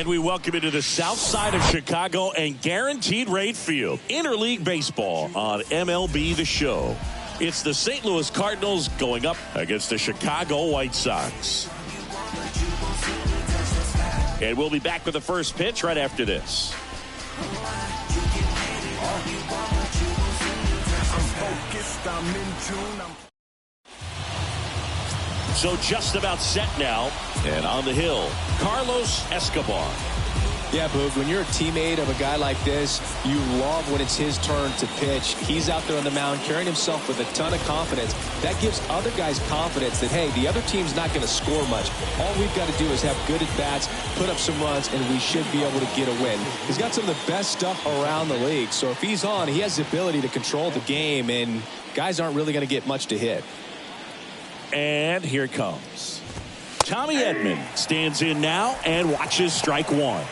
And we welcome you to the south side of Chicago and Guaranteed Rate Field. Interleague Baseball on MLB The Show. It's the St. Louis Cardinals going up against the Chicago White Sox. And we'll be back with the first pitch right after this. So just about set now, and on the hill, Carlos Escobar. Yeah, Boog, when you're a teammate of a guy like this, you love when it's his turn to pitch. He's out there on the mound carrying himself with a ton of confidence. That gives other guys confidence that, hey, the other team's not going to score much. All we've got to do is have good at-bats, put up some runs, and we should be able to get a win. He's got some of the best stuff around the league. So if he's on, he has the ability to control the game, and guys aren't really going to get much to hit. And here it comes. Tommy Edman stands in now and watches strike one.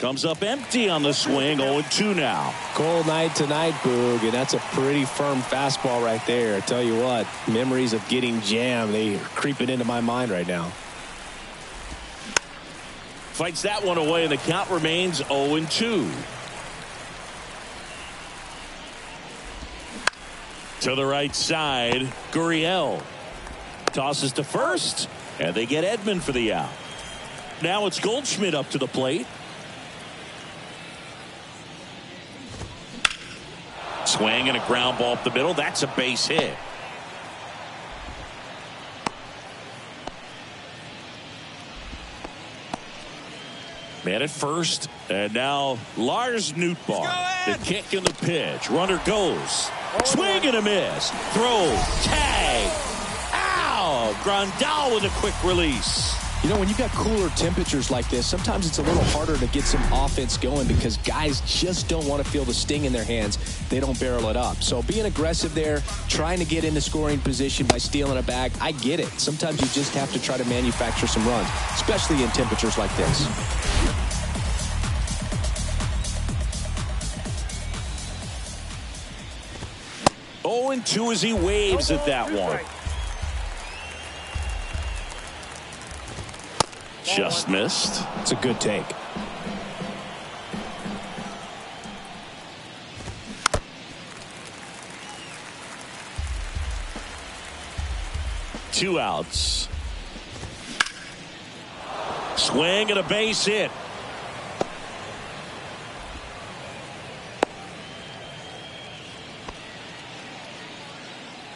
Comes up empty on the swing. 0-2 now. Cold night tonight, Boog, and that's a pretty firm fastball right there. I tell you what, memories of getting jammed, they are creeping into my mind right now. Fights that one away, and the count remains 0-2. To the right side, Gurriel tosses to first, and they get Edman for the out. Now it's Goldschmidt up to the plate. Swing and a ground ball up the middle. That's a base hit. Man at first, and now Lars Nootbaar. The kick and the pitch. Runner goes. Swing and a miss. Throw. Tag. Ow! Grandal with a quick release. You know, when you've got cooler temperatures like this, sometimes it's a little harder to get some offense going because guys just don't want to feel the sting in their hands. They don't barrel it up. So being aggressive there, trying to get into scoring position by stealing a bag, I get it. Sometimes you just have to try to manufacture some runs, especially in temperatures like this. Oh, and 2 as he waves at that one. Just missed. It's a good take. Two outs. Swing and a base hit.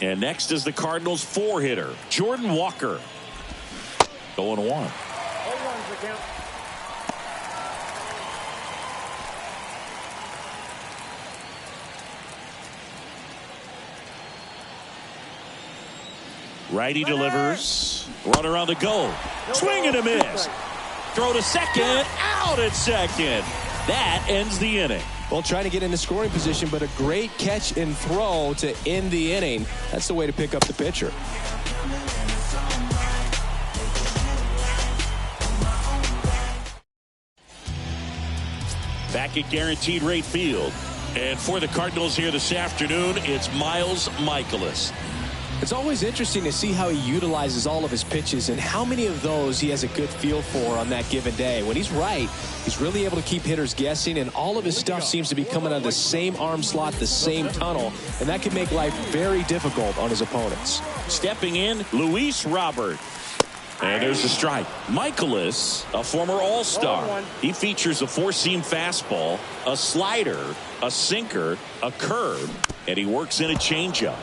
And next is the Cardinals' 4-hitter, Jordan Walker. 0-1. Righty delivers. Runner on the go. Swing and a miss. Throw to second. Out at second. That ends the inning. Well, trying to get into scoring position, but a great catch and throw to end the inning. That's the way to pick up the pitcher. Back at Guaranteed Rate Field. And for the Cardinals here this afternoon, it's Miles Mikolas. It's always interesting to see how he utilizes all of his pitches and how many of those he has a good feel for on that given day. When he's right, he's really able to keep hitters guessing, and all of his stuff seems to be coming out of the same arm slot, the same tunnel, and that can make life very difficult on his opponents. Stepping in, Luis Robert. And there's a strike. Mikolas, a former All-Star. He features a four-seam fastball, a slider, a sinker, a curve, and he works in a changeup.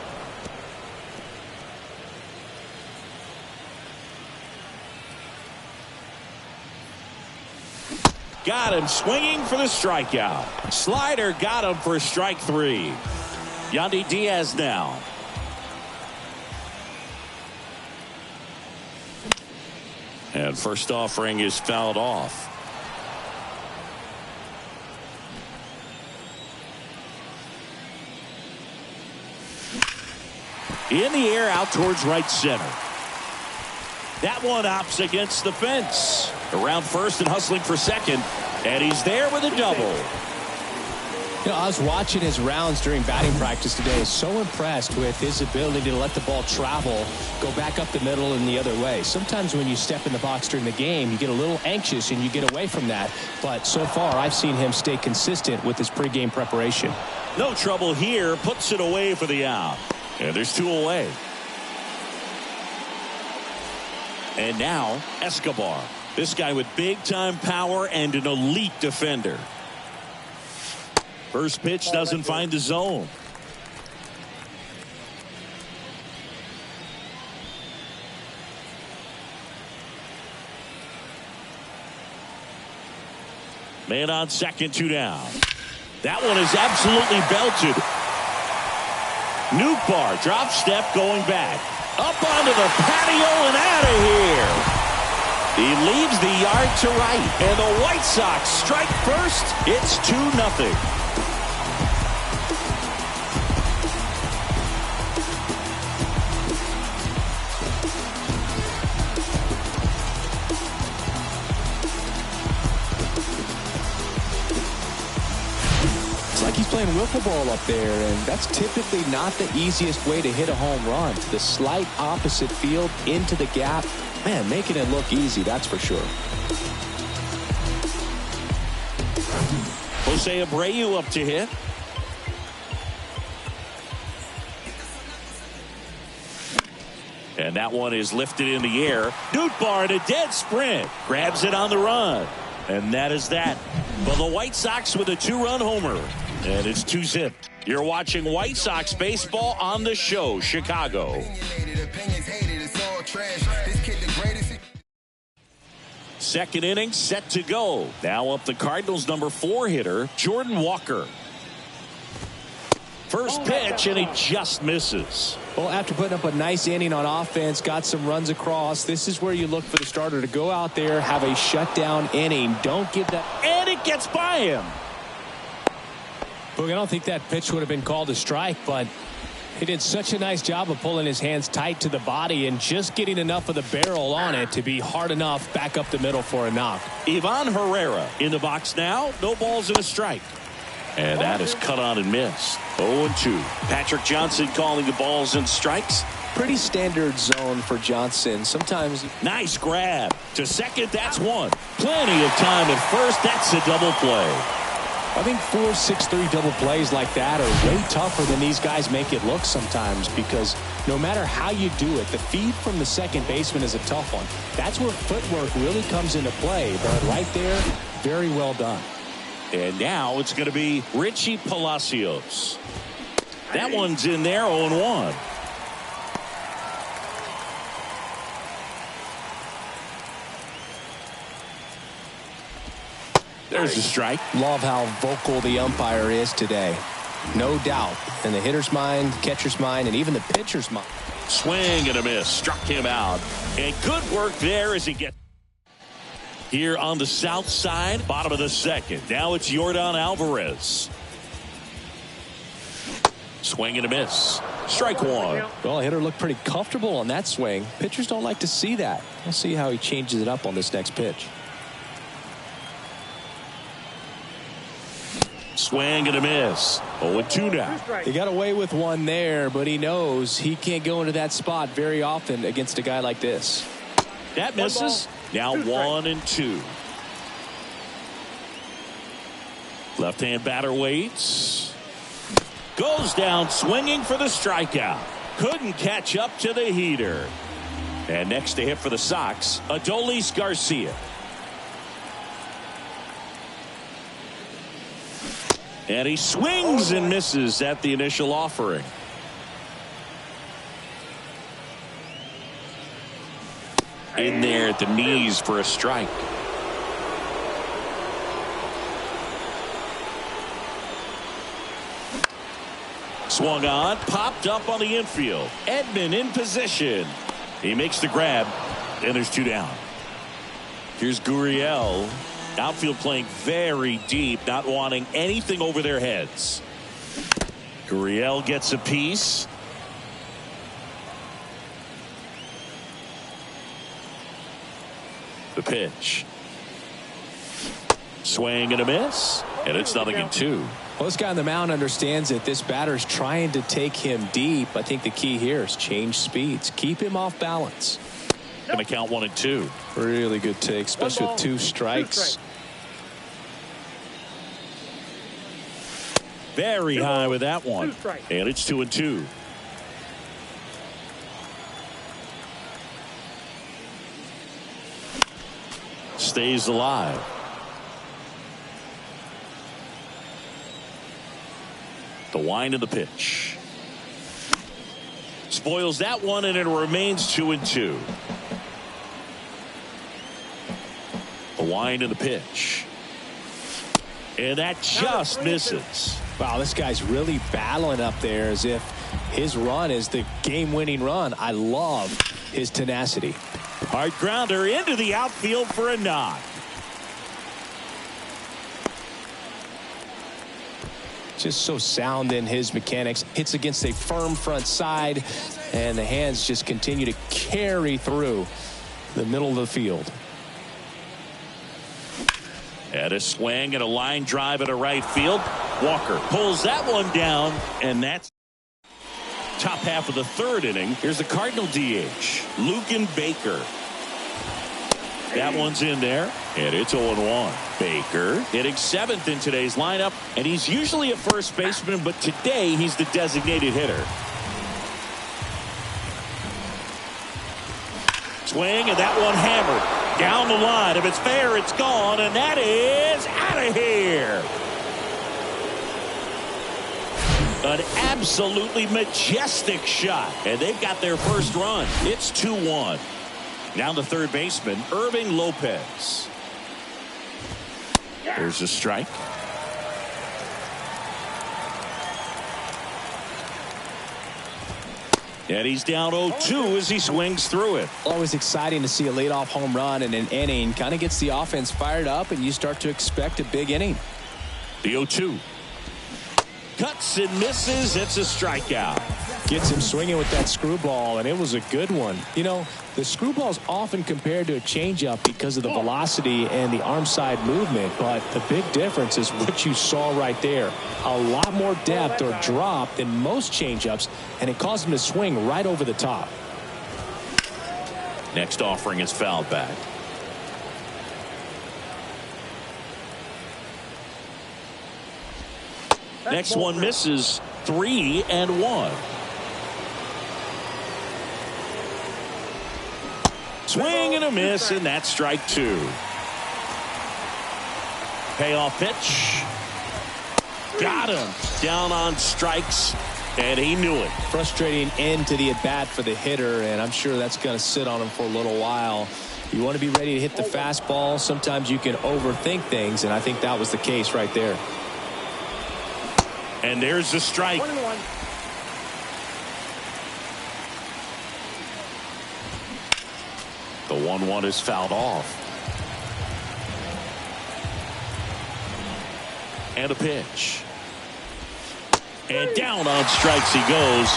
Got him swinging for the strikeout. Slider got him for strike 3. Yandy Diaz now. And first offering is fouled off. In the air out towards right center. That one hops against the fence. Around first and hustling for second. And he's there with a double. You know, I was watching his rounds during batting practice today. So impressed with his ability to let the ball travel, go back up the middle and the other way. Sometimes when you step in the box during the game, you get a little anxious and you get away from that. But so far, I've seen him stay consistent with his pregame preparation. No trouble here. Puts it away for the out. And there's 2 away. And now Escobar. This guy with big-time power and an elite defender. First pitch doesn't find the zone. Man on second, 2 down. That one is absolutely belted. Nootbaar drop step going back. Up onto the patio and out of here. He leaves the yard to right. And the White Sox strike first. It's 2-0. He's playing wiffle ball up there, and that's typically not the easiest way to hit a home run. To the slight opposite field, into the gap. Man, making it look easy, that's for sure. Jose Abreu up to hit. And that one is lifted in the air. Nootbaar in a dead sprint. Grabs it on the run. And that is that. But the White Sox with a 2-run homer. And it's 2-zip. You're watching White Sox baseball on the show, Chicago. Second inning set to go. Now up the Cardinals number 4 hitter, Jordan Walker. First pitch, and he just misses. Well, after putting up a nice inning on offense, got some runs across, this is where you look for the starter to go out there, have a shutdown inning. Don't give that. And it gets by him. Boog, I don't think that pitch would have been called a strike, but he did such a nice job of pulling his hands tight to the body and just getting enough of the barrel on it to be hard enough back up the middle for a knock. Ivan Herrera in the box now. No balls and a strike. And that is cut on and missed. 0-2. Patrick Johnson calling the balls and strikes. Pretty standard zone for Johnson. Sometimes. Nice grab. To second, that's one. Plenty of time at first. That's a double play. I think 4-6-3 double plays like that are way tougher than these guys make it look sometimes, because no matter how you do it, the feed from the second baseman is a tough one. That's where footwork really comes into play. But right there, very well done. And now it's going to be Richie Palacios. That one's in there, 0-1. There's the strike. Love how vocal the umpire is today. No doubt. In the hitter's mind, catcher's mind, and even the pitcher's mind. Swing and a miss. Struck him out. And good work there as he gets here on the south side, bottom of the second. Now it's Yordan Alvarez. Swing and a miss. Strike one. Well, the hitter looked pretty comfortable on that swing. Pitchers don't like to see that. We'll see how he changes it up on this next pitch. Swing and a miss. 0-2 now. He got away with one there, but he knows he can't go into that spot very often against a guy like this. That misses. Now 1-2. Left-hand batter waits. Goes down swinging for the strikeout. Couldn't catch up to the heater. And next to hit for the Sox, Adolis Garcia. And he swings and misses at the initial offering. In there at the knees for a strike. Swung on, popped up on the infield. Edman in position. He makes the grab, and there's 2 down. Here's Gurriel. Outfield playing very deep, not wanting anything over their heads. Gurriel gets a piece. The pitch. Swing and a miss. And it's 0-2. Well, this guy on the mound understands that this batter's trying to take him deep. I think the key here is change speeds. Keep him off balance. Going to count 1-2. Really good take, especially with 2 strikes. Very high with that one. And it's 2-2. Stays alive. The wind of the pitch. Spoils that one, and it remains 2-2. The wind of the pitch. And that just misses. Wow, this guy's really battling up there as if his run is the game-winning run. I love his tenacity. Hard grounder into the outfield for a knock. Just so sound in his mechanics. Hits against a firm front side, and the hands just continue to carry through the middle of the field. And a swing and a line drive at a right field. Walker pulls that one down, and that's top half of the 3rd inning. Here's the Cardinal DH, Lucan Baker. That one's in there, and it's 0-1. Baker hitting 7th in today's lineup, and he's usually a first baseman, but today he's the designated hitter. Swing, and that one hammered down the line. If it's fair, it's gone, and that is out of here. An absolutely majestic shot, and they've got their first run. It's 2-1. Now the third baseman, Irving Lopez. There's a strike. And he's down 0-2 as he swings through it. Always exciting to see a leadoff home run in an inning. Kind of gets the offense fired up, and you start to expect a big inning. The 0-2. Cuts and misses. It's a strikeout. Gets him swinging with that screwball, and it was a good one. You know, the screwball's often compared to a changeup because of the velocity and the arm side movement, but the big difference is what you saw right there. A lot more depth or drop than most changeups, and it caused him to swing right over the top. Next offering is fouled back. Next one misses. 3-1. Swing and a miss, and that's strike 2. Payoff pitch. Got him. Down on strikes, and he knew it. Frustrating end to the at-bat for the hitter, and I'm sure that's going to sit on him for a little while. You want to be ready to hit the fastball. Sometimes you can overthink things, and I think that was the case right there. And there's the strike. 21. The 1-1 is fouled off. And a pitch. And down on strikes he goes.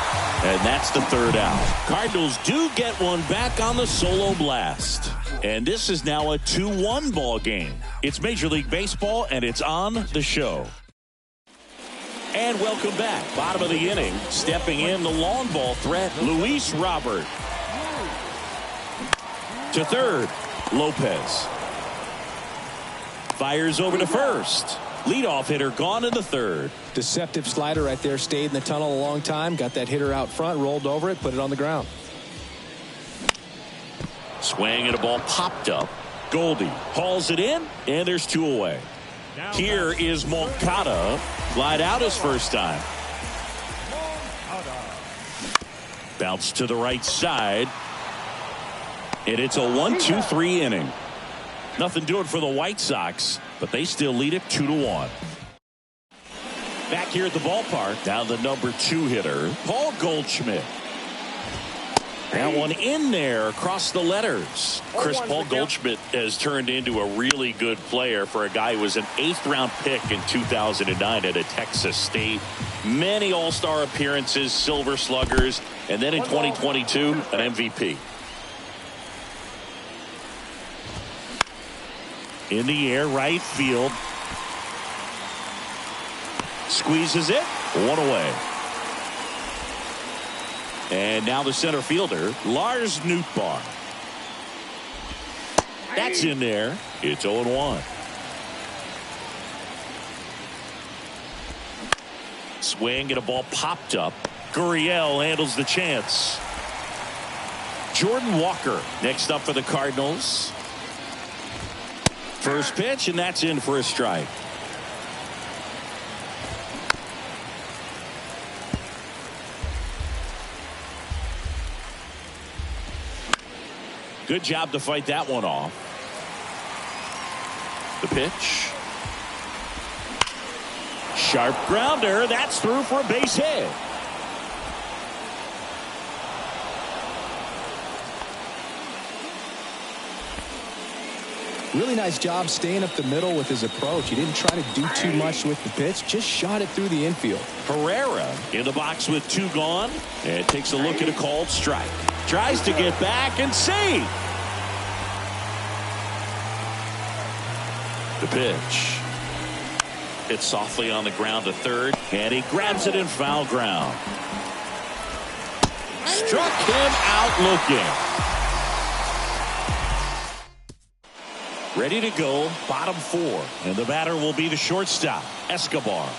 And that's the third out. Cardinals do get one back on the solo blast. And this is now a 2-1 ball game. It's Major League Baseball, and it's on the show. And welcome back. Bottom of the inning. Stepping in the long ball threat, Luis Robert. To third, Lopez. Fires over to first. Leadoff hitter gone in the third. Deceptive slider right there. Stayed in the tunnel a long time. Got that hitter out front. Rolled over it. Put it on the ground. Swing and a ball popped up. Goldie hauls it in, and there's 2 away. Here is Moncada. Glide out his first time. Bounce to the right side. And it's a 1-2-3 inning. Nothing doing for the White Sox, but they still lead it 2-1. Back here at the ballpark, now the number 2 hitter, Paul Goldschmidt. That one in there across the letters. Paul Goldschmidt has turned into a really good player for a guy who was an 8th-round pick in 2009 at a Texas State. Many all-star appearances, Silver Sluggers, and then in 2022, an MVP. In the air, right field. Squeezes it. One away. And now the center fielder, Lars Nootbaar. That's in there. It's 0-1. Swing and a ball popped up. Gurriel handles the chance. Jordan Walker next up for the Cardinals. First pitch, and that's in for a strike. Good job to fight that one off. The pitch. Sharp grounder. That's through for a base hit. Really nice job staying up the middle with his approach. He didn't try to do too much with the pitch. Just shot it through the infield. Herrera in the box with 2 gone. And takes a look at a called strike. Tries to get back and save. The pitch. It's softly on the ground to third. And he grabs it in foul ground. Struck him out looking. Ready to go, bottom 4. And the batter will be the shortstop, Escobar.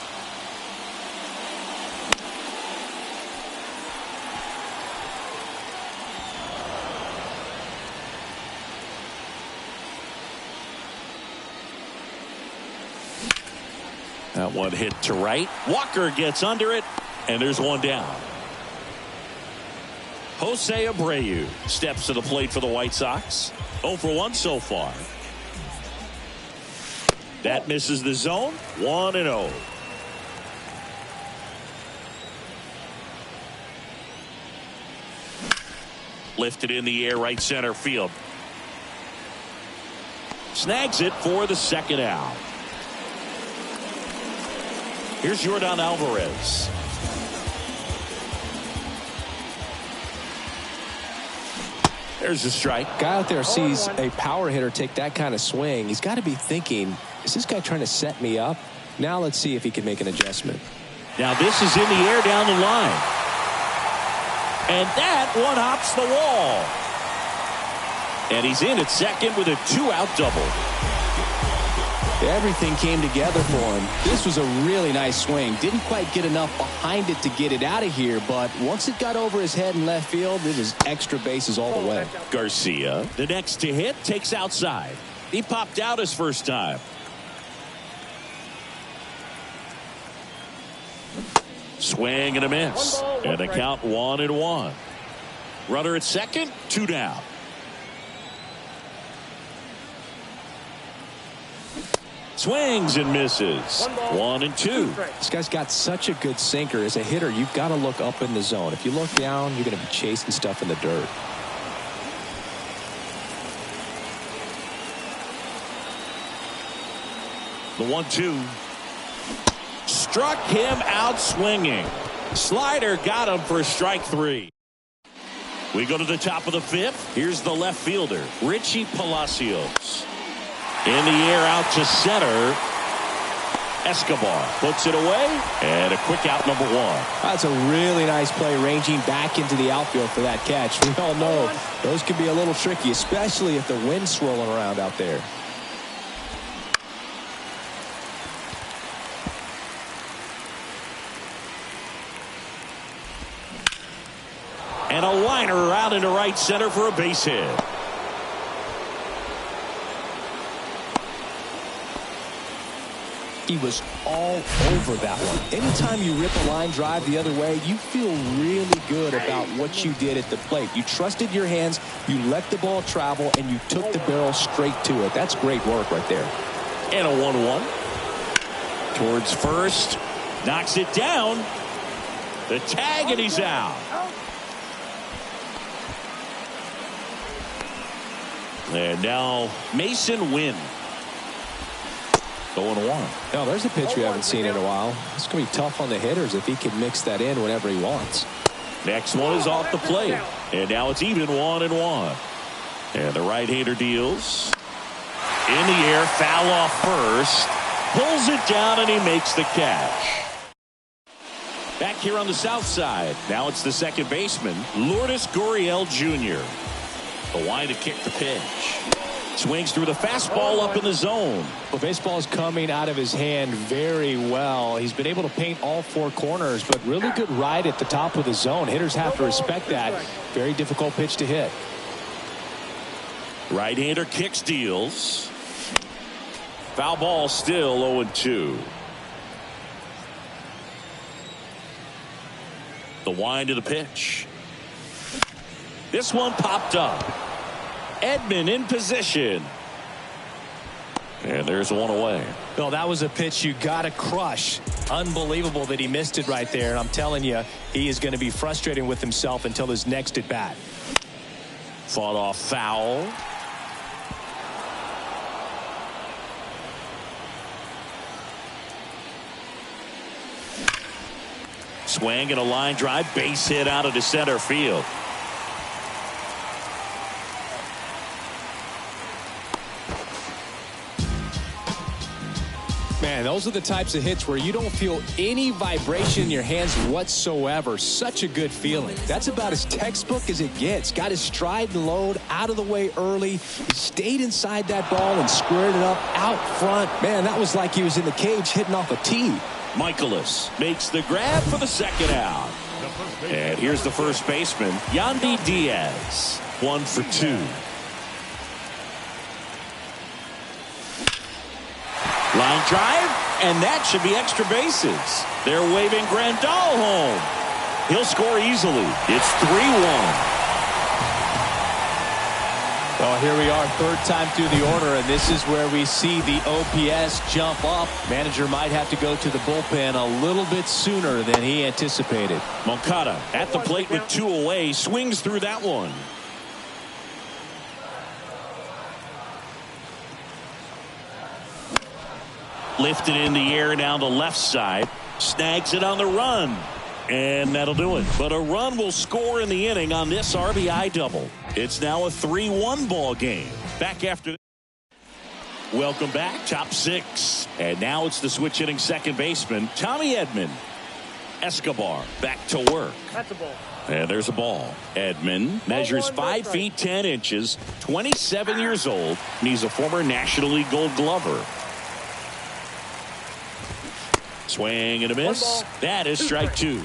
That one hit to right. Walker gets under it, and there's one down. Jose Abreu steps to the plate for the White Sox. 0 for 1 so far. That misses the zone. 1-0. Lifted in the air, right center field. Snags it for the second out. Here's Yordan Alvarez. There's a strike. Guy out there sees a power hitter take that kind of swing. He's got to be thinking, is this guy trying to set me up? Now let's see if he can make an adjustment. Now this is in the air down the line. And that one hops the wall. And he's in at second with a 2-out double. Everything came together for him. This was a really nice swing. Didn't quite get enough behind it to get it out of here, but once it got over his head in left field, it was extra bases all the way. Garcia, the next to hit, takes outside. He popped out his first time. Swing and a miss. And the count 1-1. Runner at second, 2 down. Swings and misses. 1-2. This guy's got such a good sinker. As a hitter, you've got to look up in the zone. If you look down, you're going to be chasing stuff in the dirt. The 1-2. Struck him out swinging. Slider got him for strike 3. We go to the top of the 5th. Here's the left fielder, Richie Palacios. In the air out to center. Escobar puts it away. And a quick out, number 1. That's a really nice play, ranging back into the outfield for that catch. We all know those can be a little tricky, especially if the wind's swirling around out there. And a liner out into right center for a base hit. He was all over that one. Anytime you rip a line drive the other way, you feel really good about what you did at the plate. You trusted your hands, you let the ball travel, and you took the barrel straight to it. That's great work right there. And a 1-1. Towards first. Knocks it down. The tag, and he's out. And now Mason Wynn. 0-1. Now there's a pitch we haven't seen in a while. It's going to be tough on the hitters if he can mix that in whenever he wants. Next one is off the plate. And now it's even 1-1. And the right-hander deals. In the air, foul off first. Pulls it down, and he makes the catch. Back here on the south side. Now it's the second baseman, Lourdes Gurriel Jr. The line to kick the pitch. Swings through the fastball up in the zone. Well, baseball is coming out of his hand very well. He's been able to paint all four corners, but really good ride at the top of the zone. Hitters have to respect that. Very difficult pitch to hit. Right-hander kicks, deals. Foul ball, still 0-2. The wind of the pitch. This one popped up. Edman in position. And there's one away. Well, that was a pitch you got to crush. Unbelievable that he missed it right there. And I'm telling you, he is going to be frustrating with himself until his next at bat. Fought off foul. Swing and a line drive, base hit out of the center field. Man, those are the types of hits where you don't feel any vibration in your hands whatsoever. Such a good feeling. That's about as textbook as it gets. Got his stride and load out of the way early. He stayed inside that ball and squared it up out front. Man, that was like he was in the cage hitting off a tee. Michaelis makes the grab for the second out. And here's the first baseman, Yandy Diaz. 1 for 2. Line drive, and that should be extra bases. They're waving Grandal home. He'll score easily. It's 3-1. Well, here we are, third time through the order, and this is where we see the OPS jump up. Manager might have to go to the bullpen a little bit sooner than he anticipated. Moncada at the plate with 2 away, swings through that one. Lifted in the air down the left side. Snags it on the run. And that'll do it. But a run will score in the inning on this RBI double. It's now a 3-1 ball game. Back after. Welcome back. Top 6. And now it's the switch hitting second baseman, Tommy Edman. Escobar back to work. That's a ball. And there's a ball. Edman measures 5 feet 10 inches, 27 years old, and he's a former National League Gold Glover. Swing and a miss. That is strike 2.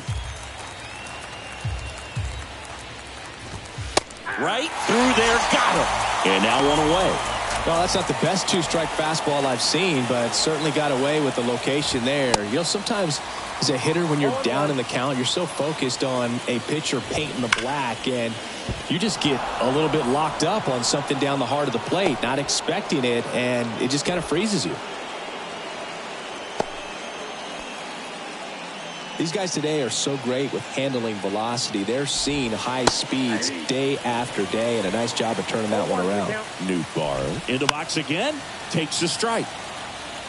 Right through there, got him. And now 1 away. Well, that's not the best 2-strike fastball I've seen, but certainly got away with the location there. You know, sometimes as a hitter, when you're down in the count, you're so focused on a pitcher painting the black, and you just get a little bit locked up on something down the heart of the plate, not expecting it, and it just kind of freezes you. These guys today are so great with handling velocity. They're seeing high speeds day after day, and a nice job of turning that one around. Nootbaar in the box again, takes a strike.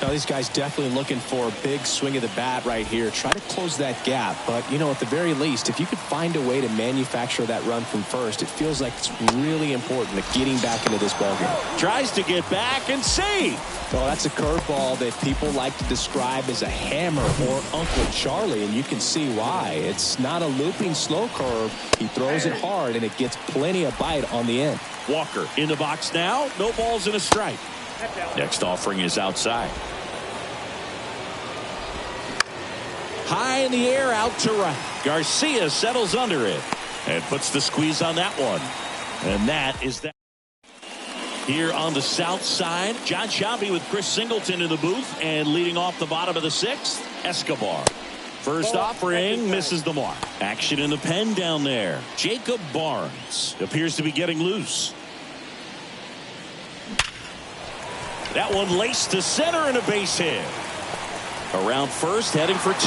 Now, these guys definitely looking for a big swing of the bat right here. Try to close that gap, but, you know, at the very least, if you could find a way to manufacture that run from first, it feels like it's really important to getting back into this ballgame. Tries to get back and see. Well, that's a curveball that people like to describe as a hammer or Uncle Charlie, and you can see why. It's not a looping slow curve. He throws it hard, and it gets plenty of bite on the end. Walker in the box now. No balls and a strike. Next offering is outside. High in the air, out to right. Garcia settles under it and puts the squeeze on that one. And that is that. Here on the south side, John Sciambi with Chris Singleton in the booth, and leading off the bottom of the 6th, Escobar. First offering misses the mark. Action in the pen down there. Jacob Barnes appears to be getting loose. That one laced to center and a base hit. Around first, heading for 2.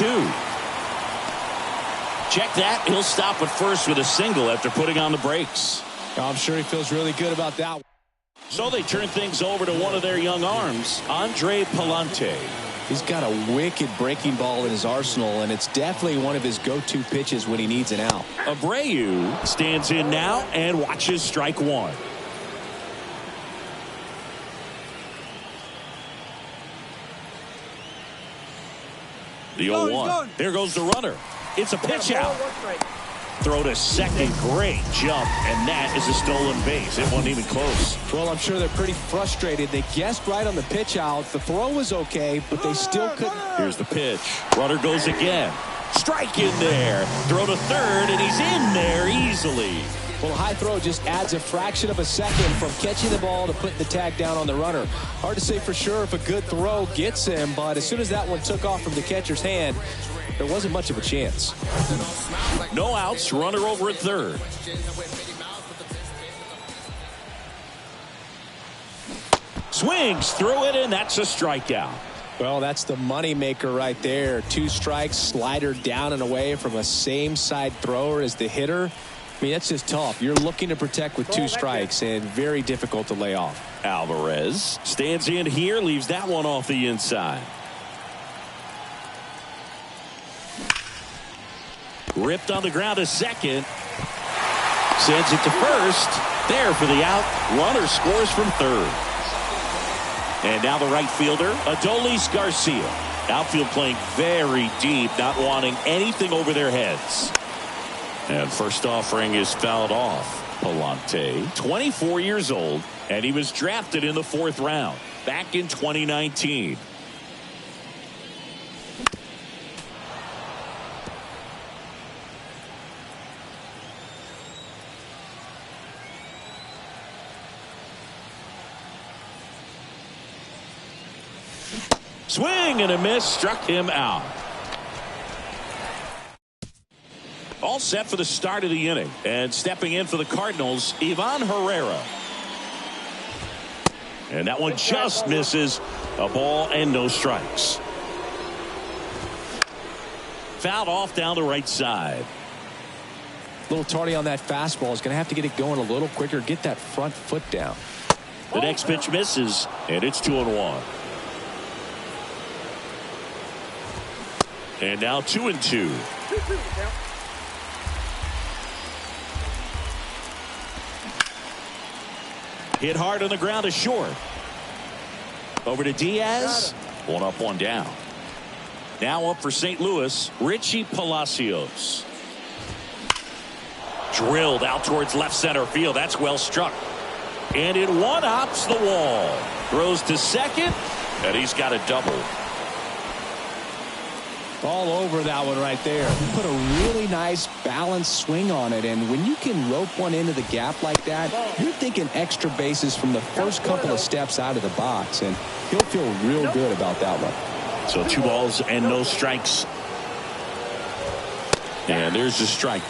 Check that. He'll stop at first with a single after putting on the brakes. I'm sure he feels really good about that. So they turn things over to one of their young arms, Andre Palante. He's got a wicked breaking ball in his arsenal, and it's definitely one of his go-to pitches when he needs an out. Abreu stands in now and watches strike 1. The 0-1. There goes the runner. It's a pitch out. Throw to second. Great jump, and that is a stolen base. It wasn't even close. Well, I'm sure they're pretty frustrated. They guessed right on the pitch out. The throw was okay, but they still couldn't. Here's the pitch. Runner goes again. Strike in there. Throw to third, and he's in there easily. Well, a high throw just adds a fraction of a second from catching the ball to putting the tag down on the runner. Hard to say for sure if a good throw gets him, but as soon as that one took off from the catcher's hand, there wasn't much of a chance. No outs, runner over at third. Swings through it, and that's a strikeout. Well, that's the money maker right there. 2 strikes, slider down and away from a same side thrower as the hitter. I mean, that's just tough. You're looking to protect with 2 strikes and very difficult to lay off. Alvarez stands in here, leaves that one off the inside. Ripped on the ground to second. Sends it to first. There for the out. Runner scores from third. And now the right fielder, Adolis Garcia. Outfield playing very deep, not wanting anything over their heads. And first offering is fouled off. Palante, 24 years old, and he was drafted in the 4th round back in 2019. Swing and a miss, struck him out. All set for the start of the inning. And stepping in for the Cardinals, Ivan Herrera. And that one just misses. A ball and no strikes. Fouled off down the right side. A little tardy on that fastball. Is going to have to get it going a little quicker. Get that front foot down. The next pitch misses, and it's 2-1. And now 2-2. Hit hard on the ground to short. Over to Diaz. 1 up, 1 down. Now up for St. Louis, Richie Palacios. Drilled out towards left center field. That's well struck. And it one-hops the wall. Throws to second, and he's got a double. All over that one right there. He put a really nice balanced swing on it, and when you can rope one into the gap like that, you're thinking extra bases from the first couple of steps out of the box, and he'll feel real good about that one. So 2 balls and no strikes. And there's the strike.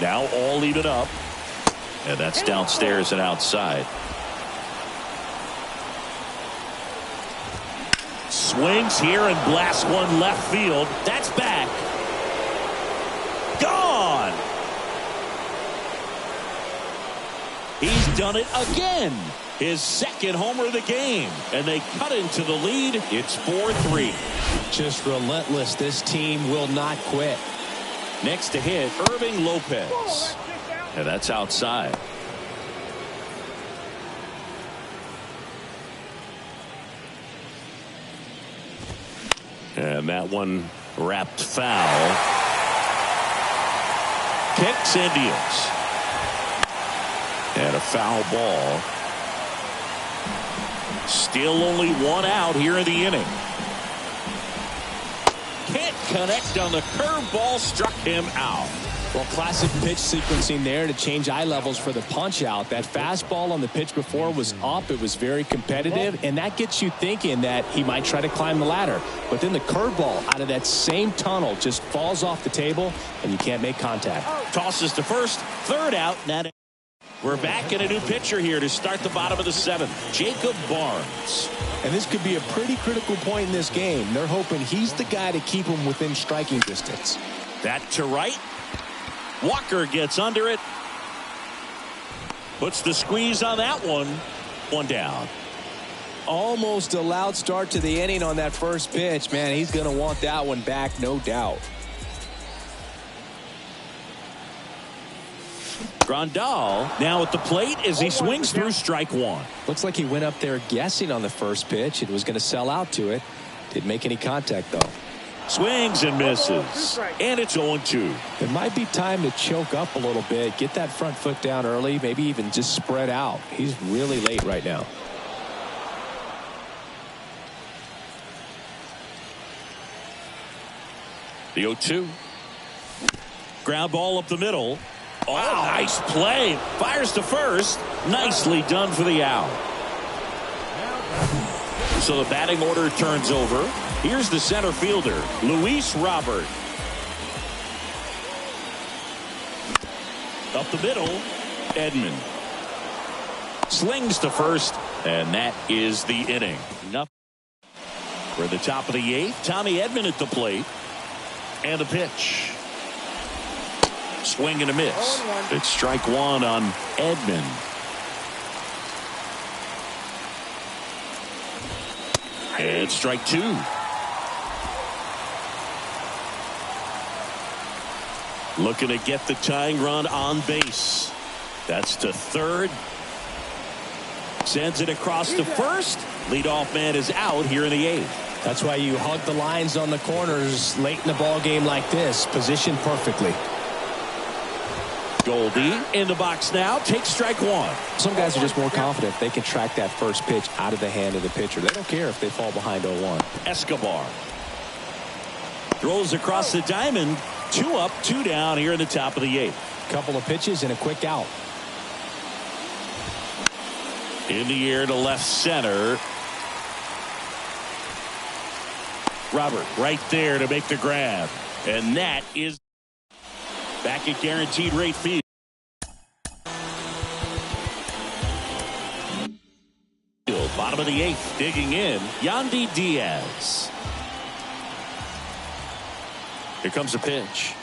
Now all even up. And that's downstairs and outside. Swings here and blasts one left field. That's back. Gone. He's done it again. His 2nd homer of the game. And they cut into the lead. It's 4-3. Just relentless. This team will not quit. Next to hit, Irving Lopez. And that's outside. And that one wrapped foul. Kicks and deals. And a foul ball. Still only 1 out here in the inning. Can't connect on the curveball, struck him out. Well, classic pitch sequencing there to change eye levels for the punch out. That fastball on the pitch before was up. It was very competitive, and that gets you thinking that he might try to climb the ladder. But then the curveball out of that same tunnel just falls off the table, and you can't make contact. Tosses to first, 3rd out. We're back in a new pitcher here to start the bottom of the 7th. Jacob Barnes. And this could be a pretty critical point in this game. They're hoping he's the guy to keep him within striking distance. That to right. Walker gets under it. Puts the squeeze on that one. 1 down. Almost a loud start to the inning on that first pitch. Man, he's going to want that one back, no doubt. Grandal now at the plate as he swings through strike one. Looks like he went up there guessing on the first pitch and was going to sell out to it. Didn't make any contact, though. Swings and misses. And it's 0-2. It might be time to choke up a little bit. Get that front foot down early. Maybe even just spread out. He's really late right now. The 0-2. Ground ball up the middle. Oh, wow. Nice play. Fires to first. Nicely done for the out. So the batting order turns over. Here's the center fielder, Luis Robert. Up the middle, Edman. Slings to first, and that is the inning. For the top of the eighth, Tommy Edman at the plate. And a pitch. Swing and a miss. It's strike one on Edman. And strike two. Looking to get the tying run on base. That's to third. Sends it across to first. Leadoff man is out here in the eighth. That's why you hug the lines on the corners late in the ball game like this. Positioned perfectly. Goldie in the box now. Takes strike one. Some guys are just more confident if they can track that first pitch out of the hand of the pitcher. They don't care if they fall behind 0-1. Escobar throws across the diamond. 2 up, 2 down here in the top of the eighth. Couple of pitches and a quick out. In the air to left center. Robert right there to make the grab. And that is back at guaranteed rate field. Bottom of the eighth, digging in, Yandy Diaz. Here comes a pitch.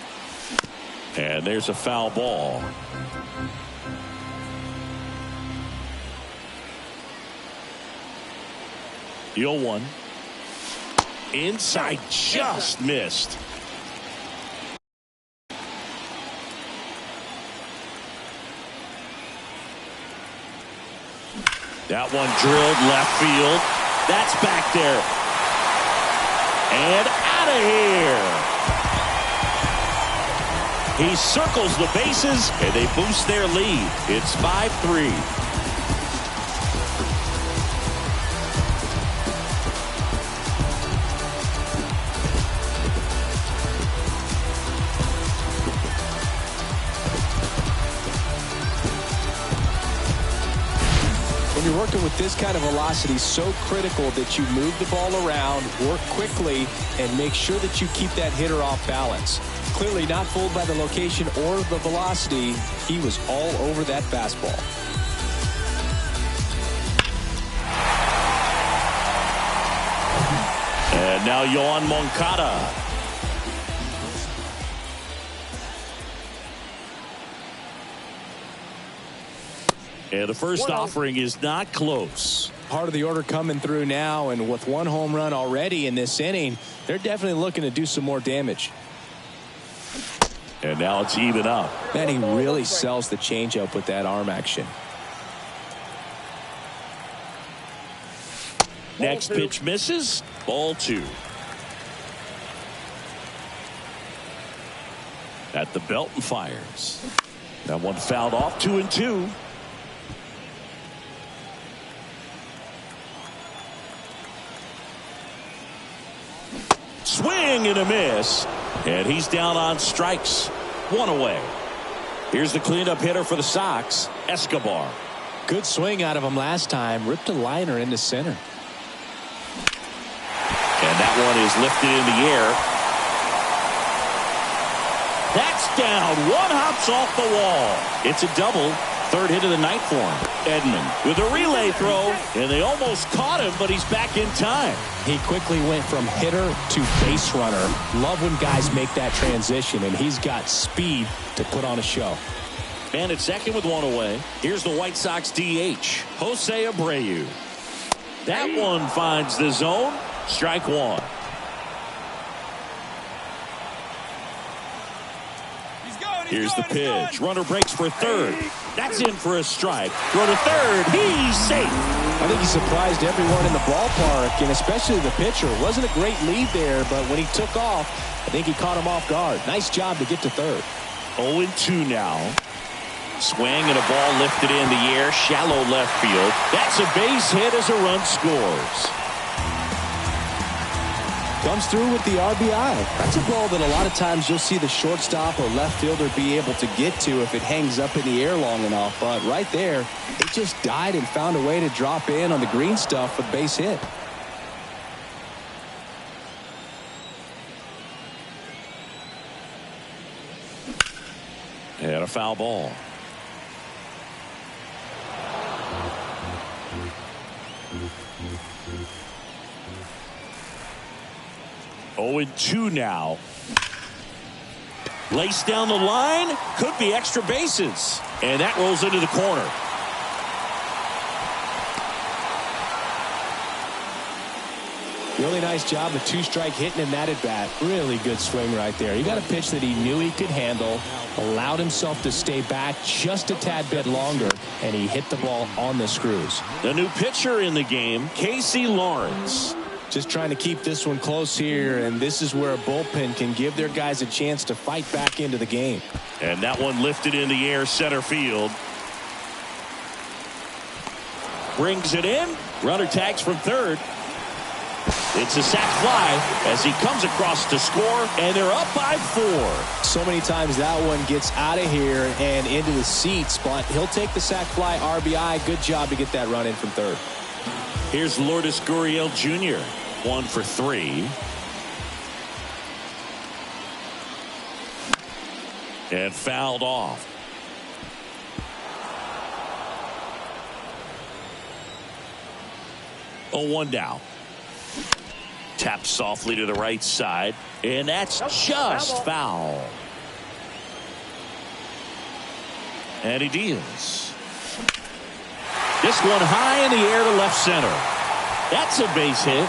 And there's a foul ball. The 0-1. Inside, just missed. That one drilled left field. That's back there. And out of here. He circles the bases, and they boost their lead. It's 5-3. When you're working with this kind of velocity, so critical that you move the ball around, work quickly, and make sure that you keep that hitter off balance. Clearly not fooled by the location or the velocity. He was all over that fastball. And now Yoan Moncada. And the first offering is not close. Part of the order coming through now, and with 1 home run already in this inning, they're definitely looking to do some more damage. And now it's even up. Man, he really sells the changeup with that arm action. Next pitch misses. Ball 2. At the belt and fires. That one fouled off. 2-2. Swing and a miss. And he's down on strikes. 1 away. Here's the cleanup hitter for the Sox, Escobar. Good swing out of him last time. Ripped a liner into center. And that one is lifted in the air. That's down. 1 hops off the wall. It's a double. 3rd hit of the night for him. Edman with a relay throw, and they almost caught him, but he's back in time. He quickly went from hitter to base runner. Love when guys make that transition, and he's got speed to put on a show. And at second with 1 away, here's the White Sox DH, Jose Abreu. That one finds the zone. Strike 1. He's going Here's the pitch. Runner breaks for third. That's in for a strike. Throw to third. He's safe. I think he surprised everyone in the ballpark, and especially the pitcher. It wasn't a great lead there, but when he took off, I think he caught him off guard. Nice job to get to third. 0-2 now. Swing and a ball lifted in the air. Shallow left field. That's a base hit as a run scores. Comes through with the RBI. That's a ball that a lot of times you'll see the shortstop or left fielder be able to get to if it hangs up in the air long enough. But right there, it just died and found a way to drop in on the green stuff for the base hit. And a foul ball. Oh, and 2 now. Lace down the line. Could be extra bases. And that rolls into the corner. Really nice job of two-strike hitting in that at-bat. Really good swing right there. He got a pitch that he knew he could handle, allowed himself to stay back just a tad bit longer, and he hit the ball on the screws. The new pitcher in the game, Casey Lawrence. Just trying to keep this one close here, and this is where a bullpen can give their guys a chance to fight back into the game. And that one lifted in the air, center field. Brings it in. Runner tags from third. It's a sac fly as he comes across to score, and they're up by 4. So many times that one gets out of here and into the seats, but he'll take the sac fly RBI. Good job to get that run in from third. Here's Lourdes Gurriel Jr. 1 for 3. And fouled off. Oh, 1 down. Tapped softly to the right side, and that's just foul. And he deals. This one high in the air to left center. That's a base hit.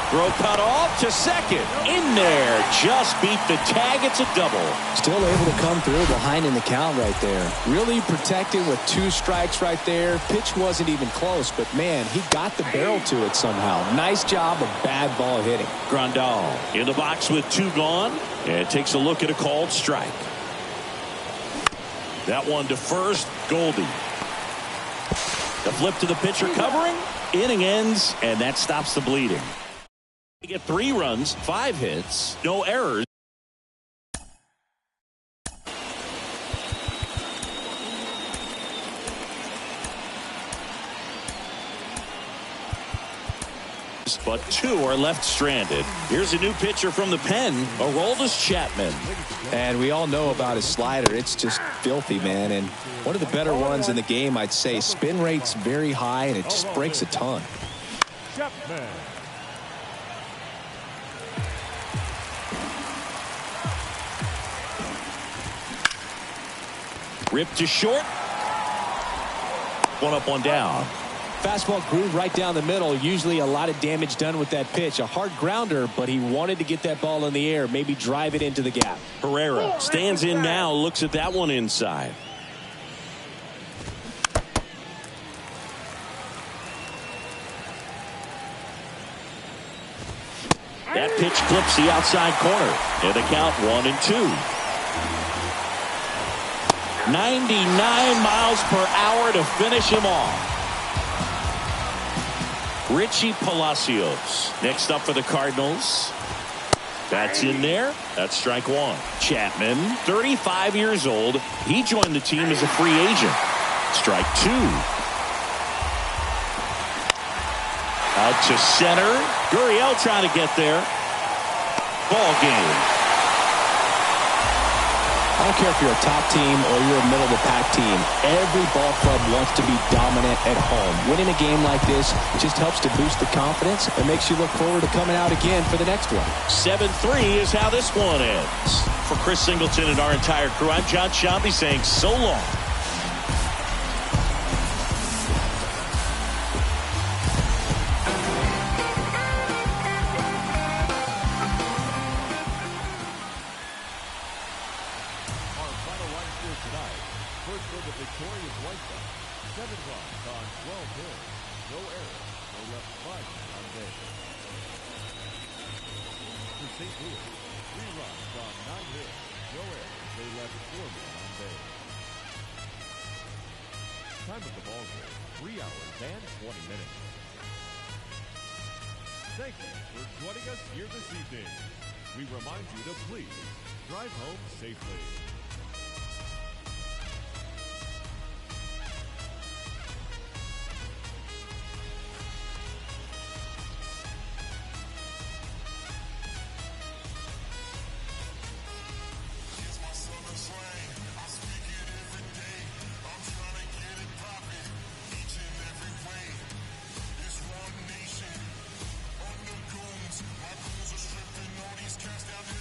Throw cut off to second. In there. Just beat the tag. It's a double. Still able to come through behind in the count right there. Really protected with 2 strikes right there. Pitch wasn't even close, but man, he got the barrel to it somehow. Nice job of bad ball hitting. Grandal in the box with 2 gone. And takes a look at a called strike. That one to first. Goldie. The flip to the pitcher covering. Inning ends, and that stops the bleeding. They get 3 runs, 5 hits, no errors. But 2 are left stranded. Here's a new pitcher from the pen, Aroldis Chapman. And we all know about his slider. It's just filthy, man. And one of the better ones in the game, I'd say. Spin rate's very high, and it just breaks a ton. Chapman. Ripped to short. 1 up, 1 down. Fastball groove right down the middle. Usually a lot of damage done with that pitch. A hard grounder, but he wanted to get that ball in the air, maybe drive it into the gap. Herrera stands in now, looks at that one inside. That pitch clips the outside corner. And the count 1-2. 99 miles per hour to finish him off. Richie Palacios next up for the Cardinals. That's in there. That's strike 1. Chapman, 35 years old. He joined the team as a free agent. Strike 2. Out to center. Gurriel trying to get there. Ball game. I don't care if you're a top team or you're a middle-of-the-pack team. Every ball club wants to be dominant at home. Winning a game like this just helps to boost the confidence and makes you look forward to coming out again for the next one. 7-3 is how this one ends. For Chris Singleton and our entire crew, I'm John Shambi saying so long. St. Louis. 3 runs from 9 hits. No errors. They left 4 men on base. Time of the ball game, 3 hours and 20 minutes. Thank you for joining us here this evening. We remind you to please drive home safely. My goons are stripping all these cats down here.